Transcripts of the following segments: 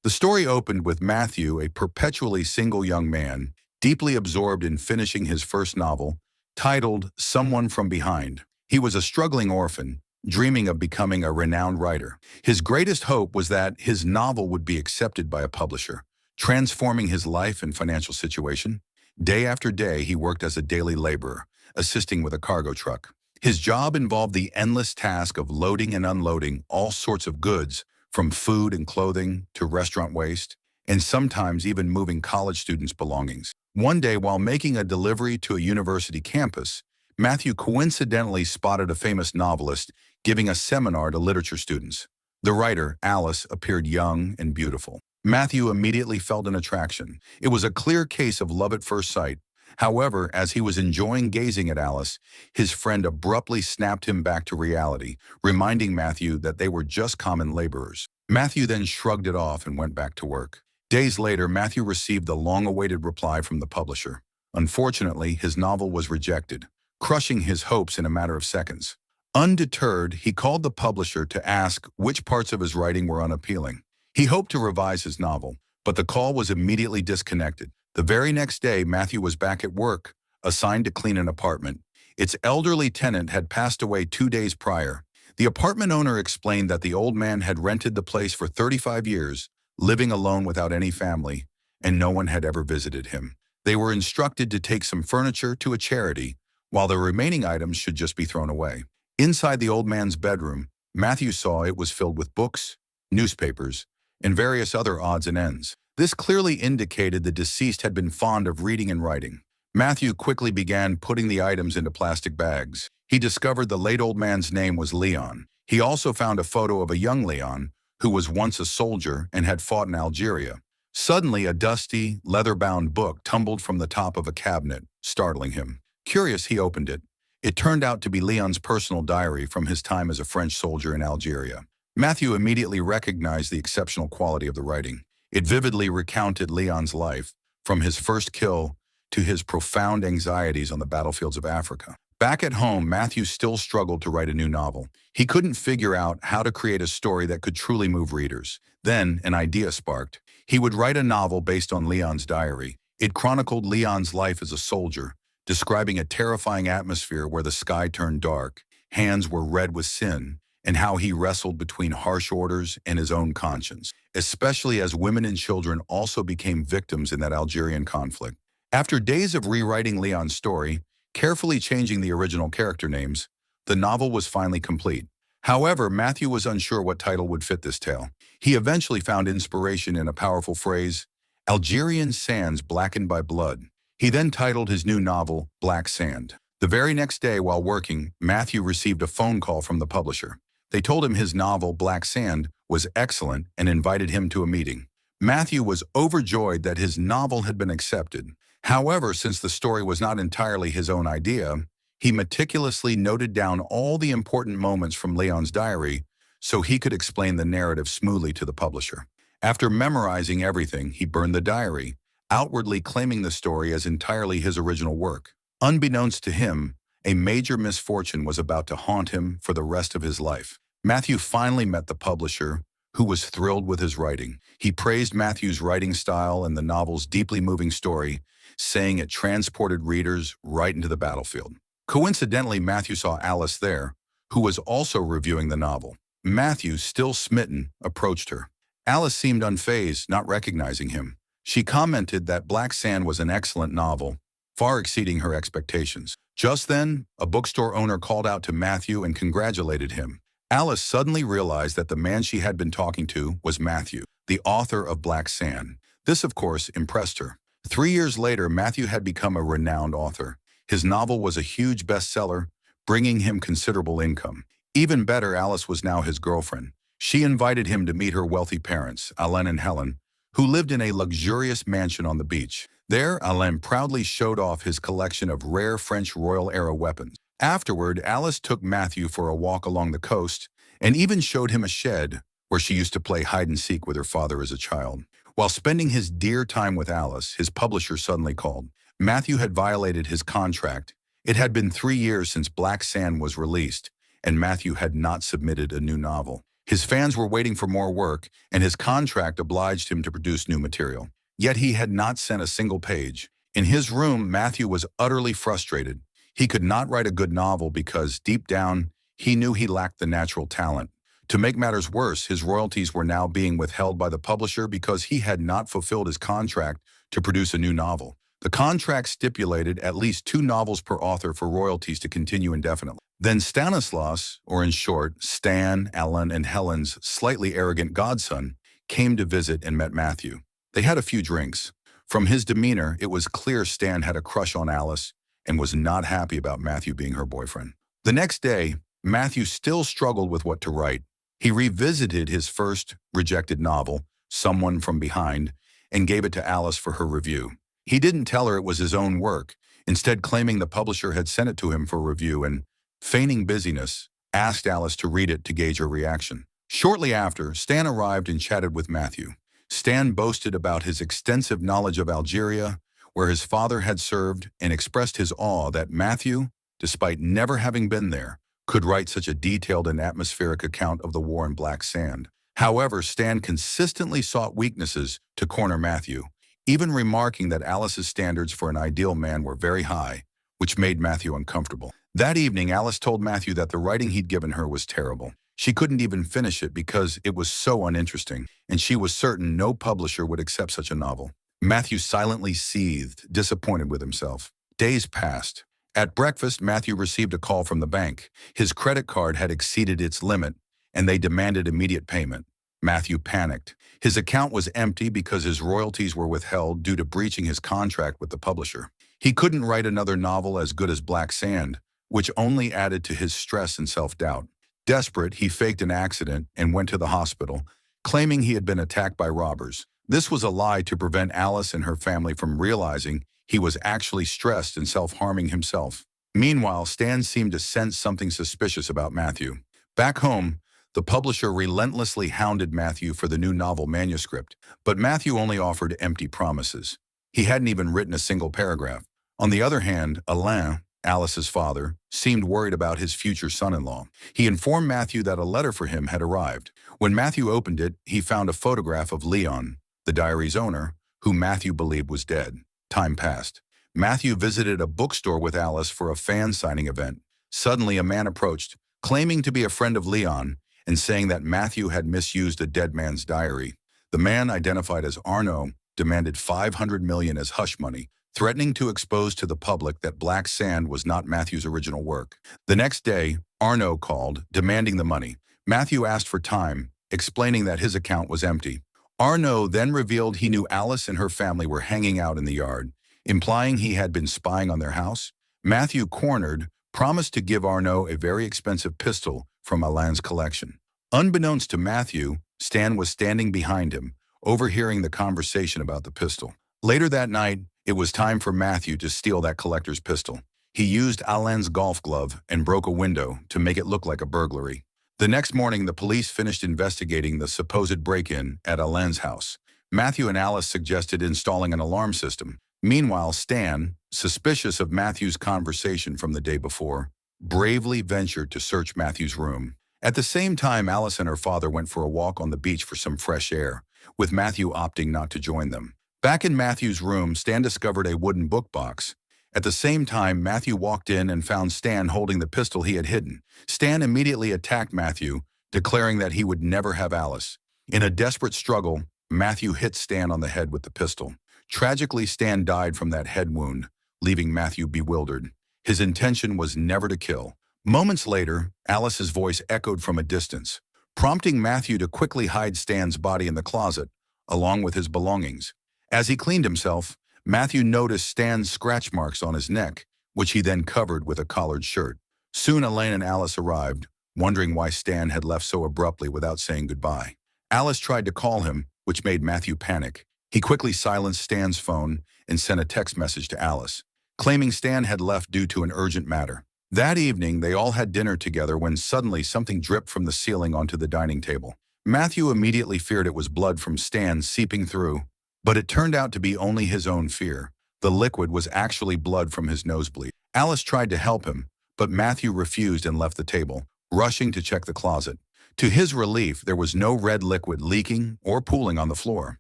The story opened with Matthew, a perpetually single young man, deeply absorbed in finishing his first novel, titled Someone from Behind. He was a struggling orphan, dreaming of becoming a renowned writer. His greatest hope was that his novel would be accepted by a publisher, transforming his life and financial situation. Day after day, he worked as a daily laborer, assisting with a cargo truck. His job involved the endless task of loading and unloading all sorts of goods, from food and clothing to restaurant waste, and sometimes even moving college students' belongings. One day, while making a delivery to a university campus, Matthew coincidentally spotted a famous novelist giving a seminar to literature students. The writer, Alice, appeared young and beautiful. Matthew immediately felt an attraction. It was a clear case of love at first sight. However, as he was enjoying gazing at Alice, his friend abruptly snapped him back to reality, reminding Matthew that they were just common laborers. Matthew then shrugged it off and went back to work. Days later, Matthew received the long-awaited reply from the publisher. Unfortunately, his novel was rejected, crushing his hopes in a matter of seconds. Undeterred, he called the publisher to ask which parts of his writing were unappealing. He hoped to revise his novel, but the call was immediately disconnected. The very next day, Matthew was back at work, assigned to clean an apartment. Its elderly tenant had passed away 2 days prior. The apartment owner explained that the old man had rented the place for 35 years, living alone without any family, and no one had ever visited him. They were instructed to take some furniture to a charity, while the remaining items should just be thrown away. Inside the old man's bedroom, Matthew saw it was filled with books, newspapers, and various other odds and ends. This clearly indicated the deceased had been fond of reading and writing. Matthew quickly began putting the items into plastic bags. He discovered the late old man's name was Leon. He also found a photo of a young Leon, who was once a soldier and had fought in Algeria. Suddenly, a dusty, leather-bound book tumbled from the top of a cabinet, startling him. Curious, he opened it. It turned out to be Leon's personal diary from his time as a French soldier in Algeria. Matthew immediately recognized the exceptional quality of the writing. It vividly recounted Leon's life, from his first kill to his profound anxieties on the battlefields of Africa. Back at home, Matthew still struggled to write a new novel. He couldn't figure out how to create a story that could truly move readers. Then, an idea sparked. He would write a novel based on Leon's diary. It chronicled Leon's life as a soldier, describing a terrifying atmosphere where the sky turned dark, hands were red with sin, and how he wrestled between harsh orders and his own conscience, especially as women and children also became victims in that Algerian conflict. After days of rewriting Leon's story, carefully changing the original character names, the novel was finally complete. However, Matthew was unsure what title would fit this tale. He eventually found inspiration in a powerful phrase, Algerian sands blackened by blood. He then titled his new novel, Black Sand. The very next day, while working, Matthew received a phone call from the publisher. They told him his novel, Black Sand, was excellent and invited him to a meeting. Matthew was overjoyed that his novel had been accepted. However, since the story was not entirely his own idea, he meticulously noted down all the important moments from Leon's diary so he could explain the narrative smoothly to the publisher. After memorizing everything, he burned the diary, outwardly claiming the story as entirely his original work. Unbeknownst to him, a major misfortune was about to haunt him for the rest of his life. Matthew finally met the publisher, who was thrilled with his writing. He praised Matthew's writing style and the novel's deeply moving story, saying it transported readers right into the battlefield. Coincidentally, Matthew saw Alice there, who was also reviewing the novel. Matthew, still smitten, approached her. Alice seemed unfazed, not recognizing him. She commented that Black Sand was an excellent novel, far exceeding her expectations. Just then, a bookstore owner called out to Matthew and congratulated him. Alice suddenly realized that the man she had been talking to was Matthew, the author of Black Sand. This, of course, impressed her. 3 years later, Matthew had become a renowned author. His novel was a huge bestseller, bringing him considerable income. Even better, Alice was now his girlfriend. She invited him to meet her wealthy parents, Alain and Helen, who lived in a luxurious mansion on the beach. There, Alain proudly showed off his collection of rare French Royal-era weapons. Afterward, Alice took Matthew for a walk along the coast and even showed him a shed where she used to play hide-and-seek with her father as a child. While spending his dear time with Alice, his publisher suddenly called. Matthew had violated his contract. It had been 3 years since Black Sand was released, and Matthew had not submitted a new novel. His fans were waiting for more work, and his contract obliged him to produce new material. Yet he had not sent a single page. In his room, Matthew was utterly frustrated. He could not write a good novel because, deep down, he knew he lacked the natural talent. To make matters worse, his royalties were now being withheld by the publisher because he had not fulfilled his contract to produce a new novel. The contract stipulated at least 2 novels per author for royalties to continue indefinitely. Then Stanislaus, or in short, Stan, Alan, and Helen's slightly arrogant godson, came to visit and met Matthew. They had a few drinks. From his demeanor, it was clear Stan had a crush on Alice and was not happy about Matthew being her boyfriend. The next day, Matthew still struggled with what to write. He revisited his first rejected novel, Someone from Behind, and gave it to Alice for her review. He didn't tell her it was his own work, instead claiming the publisher had sent it to him for review and, feigning busyness, asked Alice to read it to gauge her reaction. Shortly after, Stan arrived and chatted with Matthew. Stan boasted about his extensive knowledge of Algeria, where his father had served, and expressed his awe that Matthew, despite never having been there, could write such a detailed and atmospheric account of the war in Black Sand. However, Stan consistently sought weaknesses to corner Matthew, even remarking that Alice's standards for an ideal man were very high, which made Matthew uncomfortable. That evening, Alice told Matthew that the writing he'd given her was terrible. She couldn't even finish it because it was so uninteresting, and she was certain no publisher would accept such a novel. Matthew silently seethed, disappointed with himself. Days passed. At breakfast, Matthew received a call from the bank. His credit card had exceeded its limit, and they demanded immediate payment. Matthew panicked. His account was empty because his royalties were withheld due to breaching his contract with the publisher. He couldn't write another novel as good as Black Sand, which only added to his stress and self-doubt. Desperate, he faked an accident and went to the hospital, claiming he had been attacked by robbers. This was a lie to prevent Alice and her family from realizing he was actually stressed and self-harming himself. Meanwhile, Stan seemed to sense something suspicious about Matthew. Back home, the publisher relentlessly hounded Matthew for the new novel manuscript, but Matthew only offered empty promises. He hadn't even written a single paragraph. On the other hand, Alain, Alice's father, seemed worried about his future son-in-law. He informed Matthew that a letter for him had arrived. When Matthew opened it, he found a photograph of Leon, the diary's owner, who Matthew believed was dead. Time passed. Matthew visited a bookstore with Alice for a fan signing event. Suddenly, a man approached, claiming to be a friend of Leon and saying that Matthew had misused a dead man's diary. The man, identified as Arnaud, demanded $500 million as hush money, threatening to expose to the public that Black Sand was not Matthew's original work. The next day, Arnaud called, demanding the money. Matthew asked for time, explaining that his account was empty. Arnaud then revealed he knew Alice and her family were hanging out in the yard, implying he had been spying on their house. Matthew, cornered, promised to give Arnaud a very expensive pistol from Alain's collection. Unbeknownst to Matthew, Stan was standing behind him, overhearing the conversation about the pistol. Later that night, it was time for Matthew to steal that collector's pistol. He used Alain's golf glove and broke a window to make it look like a burglary. The next morning, the police finished investigating the supposed break-in at Alain's house. Matthew and Alice suggested installing an alarm system. Meanwhile, Stan, suspicious of Matthew's conversation from the day before, bravely ventured to search Matthew's room. At the same time, Alice and her father went for a walk on the beach for some fresh air, with Matthew opting not to join them. Back in Matthew's room, Stan discovered a wooden book box. At the same time, Matthew walked in and found Stan holding the pistol he had hidden. Stan immediately attacked Matthew, declaring that he would never have Alice. In a desperate struggle, Matthew hit Stan on the head with the pistol. Tragically, Stan died from that head wound, leaving Matthew bewildered. His intention was never to kill. Moments later, Alice's voice echoed from a distance, prompting Matthew to quickly hide Stan's body in the closet, along with his belongings. As he cleaned himself, Matthew noticed Stan's scratch marks on his neck, which he then covered with a collared shirt. Soon Alain and Alice arrived, wondering why Stan had left so abruptly without saying goodbye. Alice tried to call him, which made Matthew panic. He quickly silenced Stan's phone and sent a text message to Alice, claiming Stan had left due to an urgent matter. That evening, they all had dinner together when suddenly something dripped from the ceiling onto the dining table. Matthew immediately feared it was blood from Stan seeping through, but it turned out to be only his own fear. The liquid was actually blood from his nosebleed. Alice tried to help him, but Matthew refused and left the table, rushing to check the closet. To his relief, there was no red liquid leaking or pooling on the floor.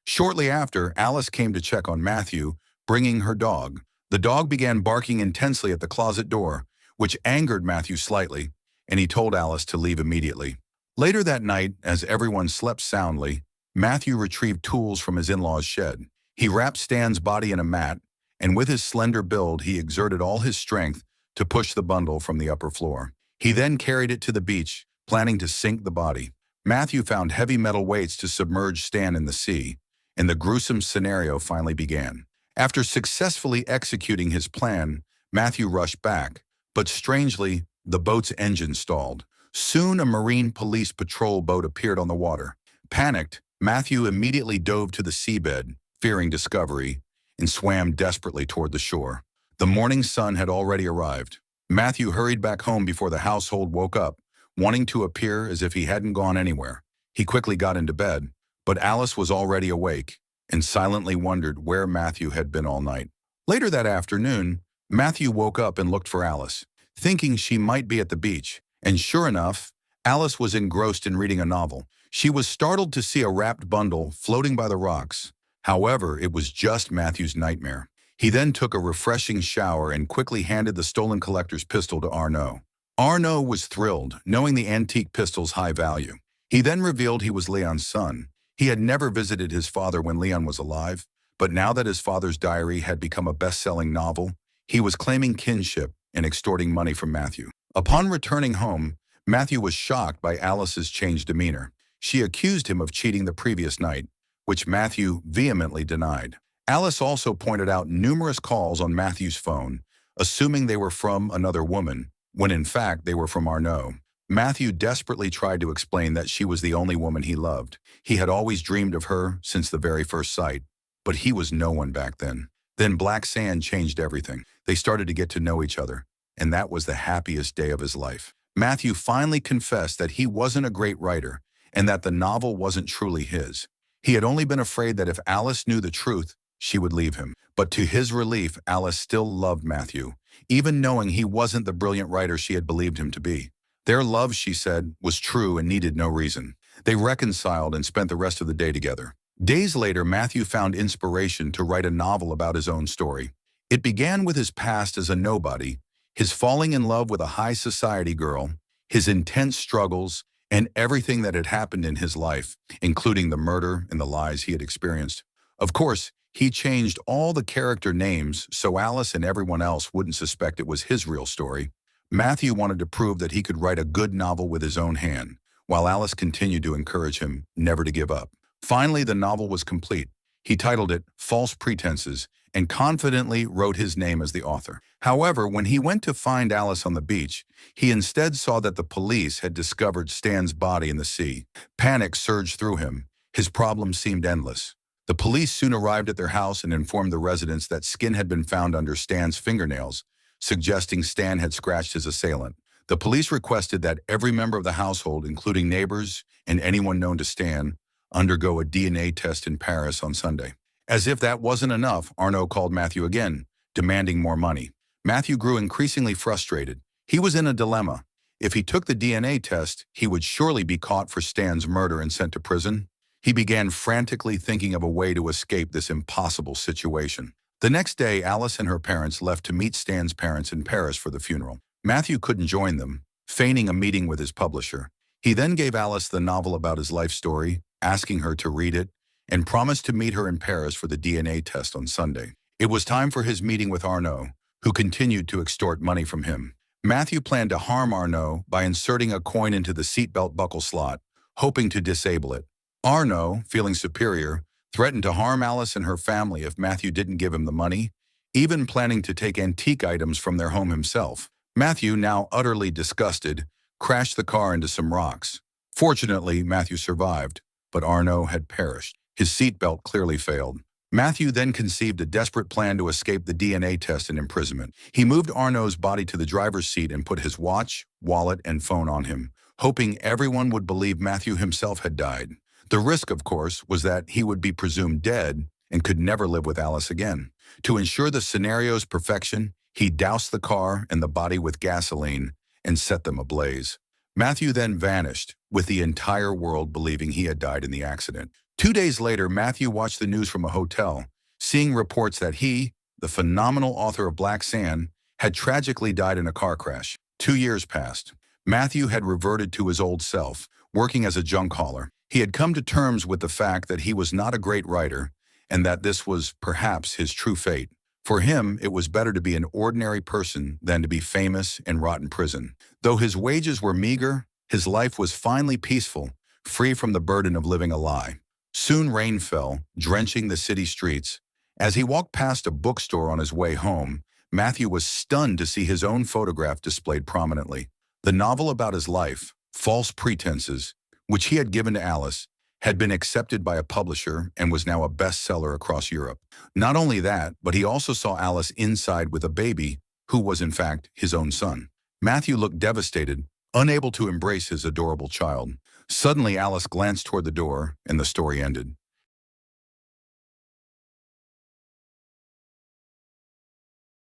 Shortly after, Alice came to check on Matthew, bringing her dog. The dog began barking intensely at the closet door, which angered Matthew slightly, and he told Alice to leave immediately. Later that night, as everyone slept soundly, Matthew retrieved tools from his in-laws' shed. He wrapped Stan's body in a mat, and with his slender build, he exerted all his strength to push the bundle from the upper floor. He then carried it to the beach, planning to sink the body. Matthew found heavy metal weights to submerge Stan in the sea, and the gruesome scenario finally began. After successfully executing his plan, Matthew rushed back, but strangely, the boat's engine stalled. Soon a marine police patrol boat appeared on the water. Panicked, Matthew immediately dove to the seabed, fearing discovery, and swam desperately toward the shore. The morning sun had already arrived. Matthew hurried back home before the household woke up, wanting to appear as if he hadn't gone anywhere. He quickly got into bed, but Alice was already awake and silently wondered where Matthew had been all night. Later that afternoon, Matthew woke up and looked for Alice, thinking she might be at the beach, and sure enough, Alice was engrossed in reading a novel. She was startled to see a wrapped bundle floating by the rocks. However, it was just Matthew's nightmare. He then took a refreshing shower and quickly handed the stolen collector's pistol to Arnaud. Arnaud was thrilled, knowing the antique pistol's high value. He then revealed he was Leon's son. He had never visited his father when Leon was alive, but now that his father's diary had become a best-selling novel, he was claiming kinship and extorting money from Matthew. Upon returning home, Matthew was shocked by Alice's changed demeanor. She accused him of cheating the previous night, which Matthew vehemently denied. Alice also pointed out numerous calls on Matthew's phone, assuming they were from another woman, when in fact they were from Arnaud. Matthew desperately tried to explain that she was the only woman he loved. He had always dreamed of her since the very first sight, but he was no one back then. Then black sand changed everything. They started to get to know each other, and that was the happiest day of his life. Matthew finally confessed that he wasn't a great writer and that the novel wasn't truly his. He had only been afraid that if Alice knew the truth, she would leave him. But to his relief, Alice still loved Matthew, even knowing he wasn't the brilliant writer she had believed him to be. Their love, she said, was true and needed no reason. They reconciled and spent the rest of the day together. Days later, Matthew found inspiration to write a novel about his own story. It began with his past as a nobody, his falling in love with a high society girl, his intense struggles, and everything that had happened in his life, including the murder and the lies he had experienced. Of course, he changed all the character names so Alice and everyone else wouldn't suspect it was his real story. Matthew wanted to prove that he could write a good novel with his own hand, while Alice continued to encourage him never to give up. Finally, the novel was complete. He titled it False Pretenses and confidently wrote his name as the author. However, when he went to find Alice on the beach, he instead saw that the police had discovered Stan's body in the sea. Panic surged through him. His problems seemed endless. The police soon arrived at their house and informed the residents that skin had been found under Stan's fingernails, suggesting Stan had scratched his assailant. The police requested that every member of the household, including neighbors and anyone known to Stan, undergo a DNA test in Paris on Sunday. As if that wasn't enough, Arnaud called Matthew again, demanding more money. Matthew grew increasingly frustrated. He was in a dilemma. If he took the DNA test, he would surely be caught for Stan's murder and sent to prison. He began frantically thinking of a way to escape this impossible situation. The next day, Alice and her parents left to meet Stan's parents in Paris for the funeral. Matthew couldn't join them, feigning a meeting with his publisher. He then gave Alice the novel about his life story, asking her to read it, and promised to meet her in Paris for the DNA test on Sunday. It was time for his meeting with Arnaud, who continued to extort money from him. Matthew planned to harm Arnaud by inserting a coin into the seatbelt buckle slot, hoping to disable it. Arnaud, feeling superior, threatened to harm Alice and her family if Matthew didn't give him the money, even planning to take antique items from their home himself. Matthew, now utterly disgusted, crashed the car into some rocks. Fortunately, Matthew survived, but Arnaud had perished. His seatbelt clearly failed. Matthew then conceived a desperate plan to escape the DNA test and imprisonment. He moved Arnaud's body to the driver's seat and put his watch, wallet, and phone on him, hoping everyone would believe Matthew himself had died. The risk, of course, was that he would be presumed dead and could never live with Alice again. To ensure the scenario's perfection, he doused the car and the body with gasoline and set them ablaze. Matthew then vanished, with the entire world believing he had died in the accident. 2 days later, Matthew watched the news from a hotel, seeing reports that he, the phenomenal author of Black Sand, had tragically died in a car crash. 2 years passed. Matthew had reverted to his old self, working as a junk hauler. He had come to terms with the fact that he was not a great writer and that this was perhaps his true fate. For him, it was better to be an ordinary person than to be famous and rot in prison. Though his wages were meager, his life was finally peaceful, free from the burden of living a lie. Soon rain fell, drenching the city streets. As he walked past a bookstore on his way home, Matthew was stunned to see his own photograph displayed prominently. The novel about his life, False Pretenses, which he had given to Alice, had been accepted by a publisher and was now a bestseller across Europe. Not only that, but he also saw Alice inside with a baby who was in fact his own son. Matthew looked devastated, unable to embrace his adorable child. Suddenly, Alice glanced toward the door, and the story ended.